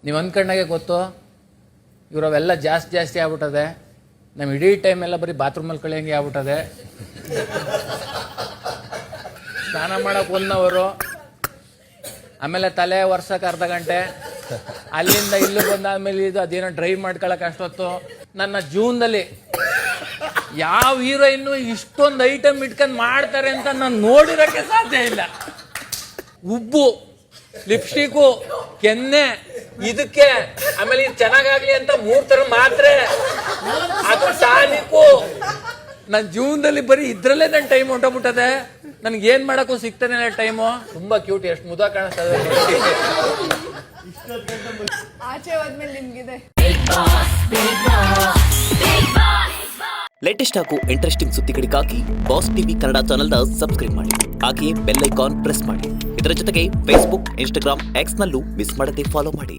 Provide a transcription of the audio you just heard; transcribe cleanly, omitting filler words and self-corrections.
ನೀವು ಅಂದ್ಕೊಂಡಾಗೆ ಗೊತ್ತು, ಇವರವೆಲ್ಲ ಜಾಸ್ತಿ ಆಗ್ಬಿಟ್ಟದೆ. ನಮ್ಮ ಇಡೀ ಟೈಮ್ ಎಲ್ಲ ಬರೀ ಬಾತ್ರೂಮಲ್ಲಿ ಕಳಿಯಂಗೆ ಆಗ್ಬಿಟ್ಟದೆ. ಸ್ನಾನ ಮಾಡೋಕೆ 1 ಅವರು, ಆಮೇಲೆ ತಲೆ ಒರ್ಸಕ್ಕೆ ಅರ್ಧ ಗಂಟೆ, ಅಲ್ಲಿಂದ ಇಲ್ಲಿ ಬಂದಾದ್ಮೇಲೆ ಇದು ಅದೇನೋ ಡ್ರೈವ್ ಮಾಡ್ಕೊಳಕ್ಕೆ ಅಷ್ಟೊತ್ತು. ನನ್ನ ಜೀವನದಲ್ಲಿ ಯಾವ ಹೀರೋಯಿನ್ನು ಇಷ್ಟೊಂದು ಐಟಮ್ ಇಟ್ಕೊಂಡು ಮಾಡ್ತಾರೆ ಅಂತ ನಾನು ನೋಡಿರೋಕ್ಕೆ ಸಾಧ್ಯ ಇಲ್ಲ. ಉಬ್ಬು, ಲಿಪ್ಸ್ಟಿಕ್ಕು, ಕೆನ್ನೆ, ಇದಕ್ಕೆ ಆಮೇಲೆ ಇದು ಚೆನ್ನಾಗಾಗ್ಲಿ ಅಂತ 3 ಥರ ಮಾತ್ರೆ, ಅದು ಟಾನಿಕ್ಕು. ನನ್ನ ಜೀವನದಲ್ಲಿ ಬರೀ ಇದ್ರಲ್ಲೇ ನನ್ನ ಟೈಮ್ ಹೊಂಟೋಗ್ಬಿಟ್ಟದೆ. ನನ್ಗೆ ಏನ್ ಮಾಡಕ್ಕೂ ಸಿಗ್ತಾನೆ ಇಲ್ಲ ಟೈಮು. ತುಂಬಾ ಕ್ಯೂಟ್, ಎಷ್ಟು ಮುದ ಕಾಣಿಸ್ತದೆ. ಆಚೆ ಹೋದ್ಮೇಲೆ ನಿಮ್ಗಿದೆ. ಲೇಟೆಸ್ಟ್ ಹಾಗೂ ಇಂಟ್ರೆಸ್ಟಿಂಗ್ ಸುದ್ದಿಗಳಿಗಾಗಿ ಬಾಸ್ ಟಿವಿ ಕನ್ನಡ ಚಾನೆಲ್ನ ಸಬ್ಸ್ಕ್ರೈಬ್ ಮಾಡಿ. ಹಾಗೆಯೇ ಬೆಲ್ ಐಕಾನ್ ಪ್ರೆಸ್ ಮಾಡಿ. ಇದರ ಜೊತೆಗೆ ಫೇಸ್ಬುಕ್, ಇನ್ಸ್ಟಾಗ್ರಾಮ್, ಎಕ್ಸ್ ನಲ್ಲೂ ಮಿಸ್ ಮಾಡದೆ ಫಾಲೋ ಮಾಡಿ.